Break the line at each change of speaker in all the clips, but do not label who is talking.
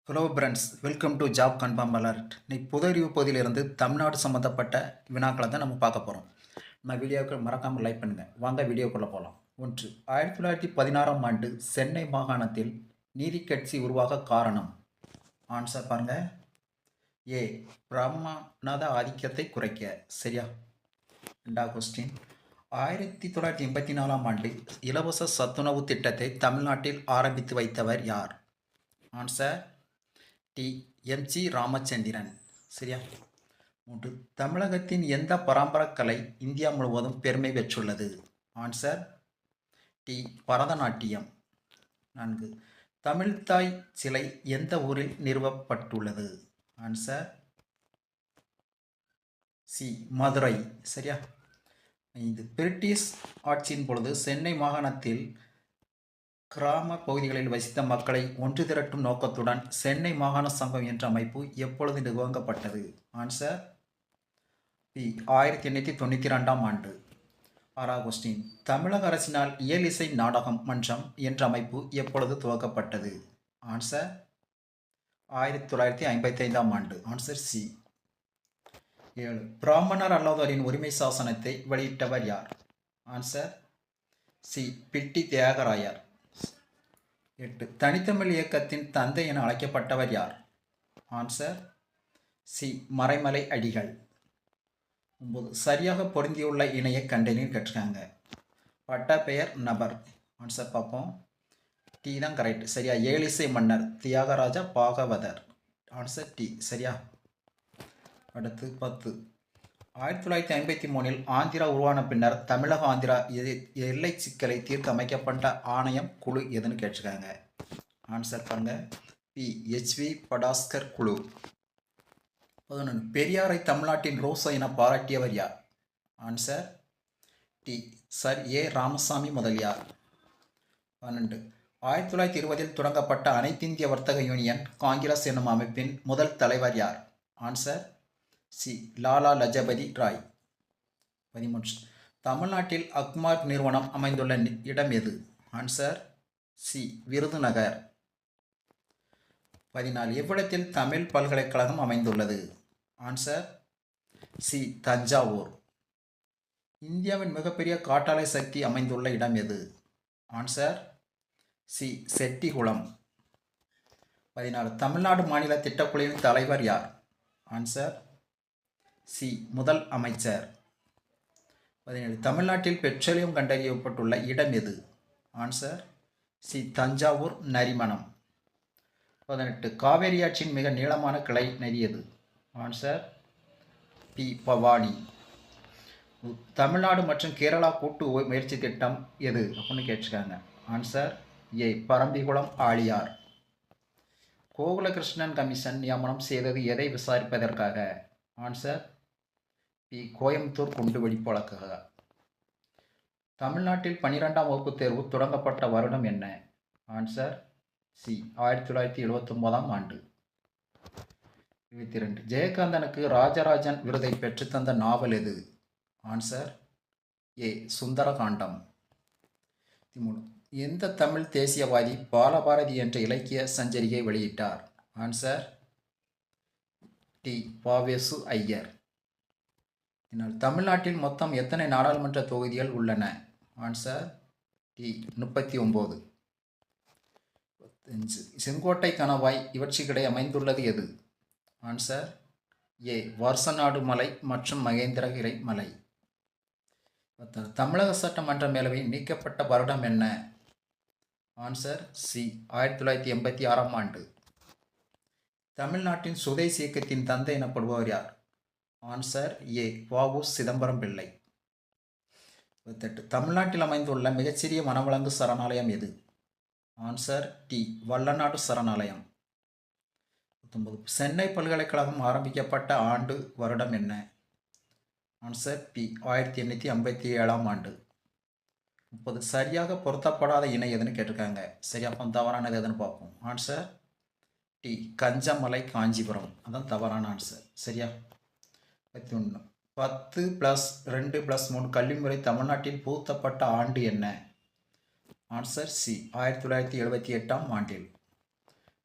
Hello friends, welcome to job confirm alert. இன்னைக்கு பொது அறிவு பகுதியிலிருந்து தமிழ்நாடு சம்மந்தப்பட்ட வினாக்களை தான் நம்ம பார்க்க போகிறோம். நம்ம வீடியோவுக்கு மறக்காமல் லைக் பண்ணுங்கள். வாங்க வீடியோக்குள்ளே போகலாம். 1. 1916ஆம் ஆண்டு சென்னை மாகாணத்தில் நீதி கட்சி உருவாக காரணம். ஆன்சர் பாருங்க. ஏ. பிராமணத ஆதிக்கத்தை குறைக்க. சரியா? 2வது கொஸ்டின். 1984ஆம் ஆண்டு இலவச சத்துணவு திட்டத்தை தமிழ்நாட்டில் ஆரம்பித்து வைத்தவர் யார்? Answer D. எம்.ஜி. ராமச்சந்திரன். சரியா? 3. தமிழகத்தின் எந்த பாரம்பரிய கலை இந்தியா முழுவதும் பெருமை பெற்றுள்ளது? Answer D. பரதநாட்டியம். 4. தமிழ்த்தாய் சிலை எந்த ஊரில் நிறுவப்பட்டுள்ளது? Answer C. மதுரை. சரியா? 5. பிரிட்டிஷ் ஆட்சியின் பொழுது சென்னை மாகாணத்தில் கிராம பகுதிகளில் வசித்த மக்களை ஒன்று திரட்டும் நோக்கத்துடன் சென்னை மாகாண சங்கம் என்ற அமைப்பு எப்பொழுது நிறுவப்பட்டது? Answer B. 1892ஆம் ஆண்டு. 6வது கொஸ்டின். தமிழக அரசினால் இயலிசை நாடகம் மன்றம் என்ற அமைப்பு எப்பொழுது துவக்கப்பட்டது? ஆன்சர் 1955ஆம் ஆண்டு. Answer C. 7. பிராமணர் அல்லாதோரின் உரிமை சாசனத்தை வெளியிட்டவர் யார்? Answer C. பிட்டி தியாகராயர். 8. தனித்தமிழ் இயக்கத்தின் தந்தை என அழைக்கப்பட்டவர் யார்? Answer C. மறைமலை அடிகள். 9. சரியாக பொருந்தியுள்ள இணையை கண்டறின்னு கேட்டிருக்காங்க. பட்டப்பெயர் நபர். ஆன்சர் பார்ப்போம். டி தான் கரெக்ட். சரியா? ஏலிசை மன்னர் தியாகராஜ பாகவதர். Answer D. சரியா? அடுத்து 10. 1953இல் ஆந்திரா உருவான பின்னர் தமிழக ஆந்திரா எல்லை சிக்கலை தீர்க்க அமைக்கப்பட்ட ஆணையம் குழு எதுன்னு கேட்டிருக்காங்க. ஆன்சர் பாருங்க. பி. H.V. படாஸ்கர் குழு. 11. பெரியாரை தமிழ்நாட்டின் ரோசா என பாராட்டியவர் யார்? Answer D. Sir A. Ramasamy Mudaliar. 12. 1920இல் தொடங்கப்பட்ட அனைத்திந்திய வர்த்தக யூனியன் காங்கிரஸ் என்னும் அமைப்பின் முதல் தலைவர் யார்? Answer C. லாலா லஜபதி ராய். 13. தமிழ்நாட்டில் அக்மார்க் நிறுவனம் அமைந்துள்ள இடம் எது? Answer C. விருதுநகர். 14. எவ்விடத்தில் தமிழ் பல்கலைக்கழகம் அமைந்துள்ளது? Answer C. தஞ்சாவூர். இந்தியாவின் மிகப்பெரிய காற்றாலை சக்தி அமைந்துள்ள இடம் எது? Answer C. செட்டிகுளம். 16. தமிழ்நாடு மாநில திட்டக்குழுவின் தலைவர் யார்? Answer C. முதல் அமைச்சர். 17. தமிழ்நாட்டில் பெட்ரோலியம் கண்டறியப்பட்டுள்ள இடம் எது? Answer C. தஞ்சாவூர் நரிமணம். 18. காவேரி ஆற்றின் மிக நீளமான கிளை நதி எது? Answer B. பவானி. தமிழ்நாடு மற்றும் கேரளா கூட்டு முயற்சி திட்டம் எது அப்படின்னு கேட்டிருக்காங்க. Answer A. Parambikulam Aliyar. Gokulakrishnan commission நியமனம் செய்தது எதை விசாரிப்பதற்காக? Answer B. கோயம்புத்தூர் குண்டுவெடிப்பு வழக்காக. தமிழ்நாட்டில் 12ஆம் வகுப்பு தேர்வு தொடங்கப்பட்ட வருடம் என்ன? Answer C. 1979ஆம் ஆண்டு. 22. ஜெயகாந்தனுக்கு ராஜராஜன் விருதை பெற்றுத்தந்த நாவல் எது? Answer A. சுந்தரகாண்டம். 13. எந்த தமிழ் தேசியவாதி பாலபாரதி என்ற இலக்கிய சஞ்சரிகை வெளியிட்டார்? Answer D. பாவேசு ஐயர். தமிழ்நாட்டில் மொத்தம் எத்தனை நாடாளுமன்ற தொகுதிகள் உள்ளன? Answer D. 39. 25. செங்கோட்டை கணவாய் இவற்றுக்கிடையே அமைந்துள்ளது எது? ஆன்சர் ஏ. வருசநாடு மலை மற்றும் மகேந்திரகிரி மலை. 26. தமிழக சட்டமன்ற மேலவை நீக்கப்பட்ட வருடம் என்ன? Answer C. 1986ஆம் ஆண்டு. தமிழ்நாட்டின் சுதேசி இயக்கத்தின் தந்தை எனப்படுபவர் யார்? Answer A. வ.உ. சிதம்பரம் பிள்ளை. 28. தமிழ்நாட்டில் அமைந்துள்ள மிகச்சிறிய வனவிலங்கு சரணாலயம் எது? Answer D. வல்லநாடு சரணாலயம். 19. சென்னை பல்கலைக்கழகம் ஆரம்பிக்கப்பட்ட ஆண்டு வருடம் என்ன? Answer B. 1857ஆம் ஆண்டு. 30. சரியாக பொருத்தப்படாத இணை எதுன்னு கேட்டிருக்காங்க. சரி, அப்போ தவறானது எதுன்னு பார்ப்போம். Answer D. கஞ்சமலை காஞ்சிபுரம். அதான் தவறான ஆன்சர். சரியா? 21. 10+2+3 கல்விமுறை தமிழ்நாட்டில் புகுத்தப்பட்ட ஆண்டு என்ன? Answer C. 1978ஆம் ஆண்டில்.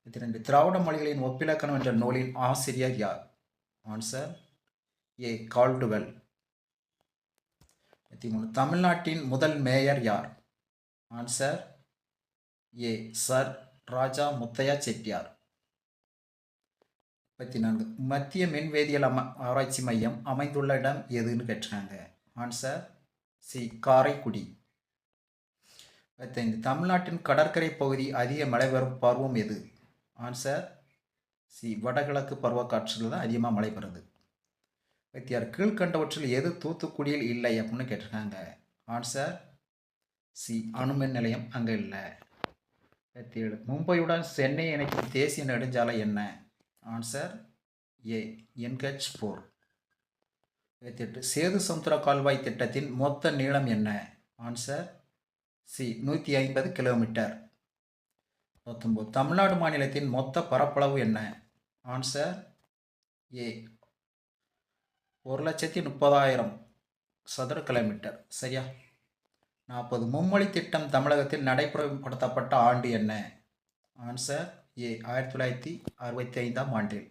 2 திராவிட மொழிகளின் ஒப்பிலக்கணம் என்ற நூலின் ஆசிரியர் யார்? Answer A Caldwell. 3 தமிழ்நாட்டின் முதல் மேயர் யார்? Answer A sir Raja Muthiah Chettiar. 34 மத்திய மின்வேதியியல் ஆராய்ச்சி மையம் அமைந்துள்ள இடம் எதுன்னு கேட்டிருக்காங்க. Answer C Karaikudi. 35 தமிழ்நாட்டின் கடற்கரை பகுதி அதிக மழை பெறும் பருவம் எது? ஆன்சர் சி வடகிழக்கு பருவக்காற்றில் தான் அதிகமாக மழை பெறுது. 36 கீழ்கண்டவற்றில் எது தூத்துக்குடியில் இல்லை அப்படின்னு கேட்டிருக்காங்க. ஆன்சர் சி அணுமின் நிலையம் அங்கே இல்லை. 37 மும்பையுடன் சென்னை இணைக்கும் தேசிய நெடுஞ்சாலை என்ன? Answer A NH4. 28 சேது சமுத்திர கால்வாய் திட்டத்தின் மொத்த நீளம் என்ன? Answer C 150 kilometre. 19 தமிழ்நாடு மாநிலத்தின் மொத்த பரப்பளவு என்ன? ஆன்சர் ஏ 1,30,000 சதுர கிலோமீட்டர். சரியா? 40 மும்மொழி திட்டம் தமிழகத்தில் நடைமுறைப்படுத்தப்பட்ட ஆண்டு என்ன? ஆன்சர் ஏ 1965ஆம் ஆண்டில்.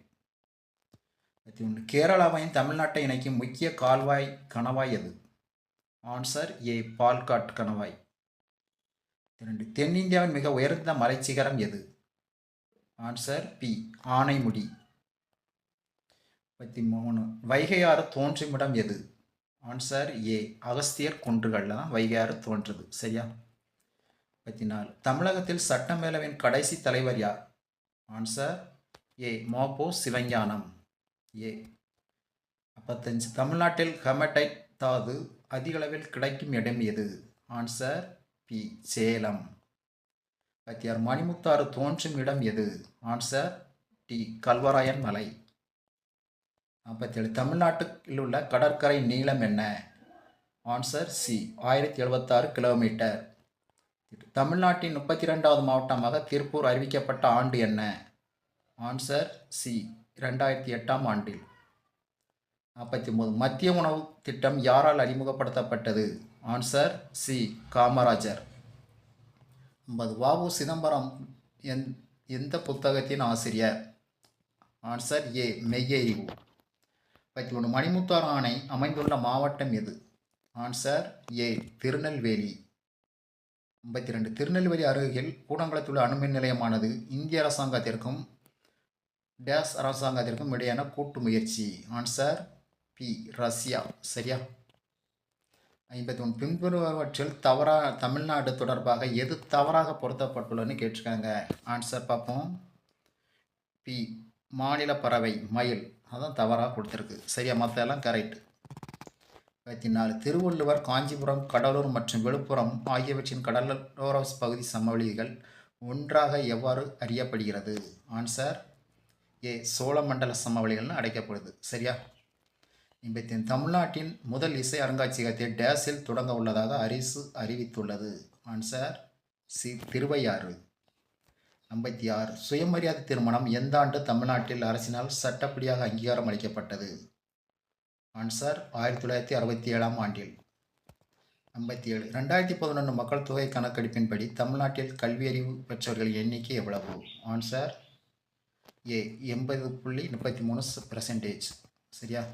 21 கேரளாவையும் தமிழ்நாட்டை இணைக்கும் முக்கிய கால்வாய் கணவாய் எது? ஆன்சர் ஏ பால்காட் கணவாய். 2 தென்னிந்தியாவின் மிக உயர்ந்த மலைச்சிகரம் எது? Answer B Anamudi. 33 வைகை ஆறு தோன்றும் இடம் எது? ஆன்சர் ஏ அகஸ்தியர் குன்றுகளில் தான் வைகை ஆறு தோன்றுது. சரியா? 34 தமிழகத்தில் சட்டமேலவையின் கடைசி தலைவர் யார்? Answer A மோபோ Sivagnanam. ஏ. 55 தமிழ்நாட்டில் ஹெமடைட் தாது அதிகளவில் கிடைக்கும் இடம் எது? Answer B Salem. 36 மணிமுத்தாறு தோன்றும் இடம் எது? ஆன்சர் டி கல்வராயன் மலை. 47 தமிழ்நாட்டில் உள்ள கடற்கரை நீளம் என்ன? Answer C 1076 kilometre. தமிழ்நாட்டின் 32வது மாவட்டமாக திருப்பூர் அறிவிக்கப்பட்ட ஆண்டு என்ன? ஆன்சர் சி 2008ஆம் ஆண்டில். 49 மத்திய உணவு திட்டம் யாரால் அறிமுகப்படுத்தப்பட்டது? Answer C Kamarajar. 50 வ.உ. சிதம்பரம் எந்த புத்தகத்தின் ஆசிரியர்? Answer A மெய்யறிவு. 51 மணிமுத்தாறு அணை அமைந்துள்ள மாவட்டம் எது? ஆன்சர் ஏ திருநெல்வேலி. 52 திருநெல்வேலி அருகில் கூடங்குளத்துள்ள அணுமின் நிலையமானது இந்திய அரசாங்கத்திற்கும் டேஸ் அரசாங்கத்திற்கும் இடையான கூட்டு முயற்சி. Answer B Russia. சரியா? 51 பின்வருவற்றில் தமிழ்நாடு தொடர்பாக எது தவறாக பொருத்தப்பட்டுள்ளதுன்னு கேட்டிருக்காங்க. ஆன்சர் பார்ப்போம். பி மாநில பறவை மயில், அதான் தவறாக கொடுத்துருக்கு. சரியா? மற்ற எல்லாம் கரெக்ட். 54 திருவள்ளுவர் காஞ்சிபுரம் கடலூர் மற்றும் விழுப்புரம் ஆகியவற்றின் கடலோர பகுதி சமவெளிகள் ஒன்றாக எவ்வாறு அறியப்படுகிறது? ஆன்சர் ஏ சோழமண்டல சமவெளிகள்னு அழைக்கப்படுது. சரியா? 55 தமிழ்நாட்டின் முதல் இசை அருங்காட்சியகத்தை டேஸில் தொடங்க உள்ளதாக அரசு அறிவித்துள்ளது. Answer C Thiruvaiyaru. 56 சுயமரியாதை திருமணம் எந்த ஆண்டு தமிழ்நாட்டில் அரசினால் சட்டப்படியாக அங்கீகாரம் அளிக்கப்பட்டது? ஆன்சர் 1967ஆம் ஆண்டில். 57 2011 மக்கள் தொகை கணக்கெடுப்பின்படி தமிழ்நாட்டில் கல்வியறிவு பெற்றவர்களின் எண்ணிக்கை எவ்வளவு? Answer A 80.33%. சரியா?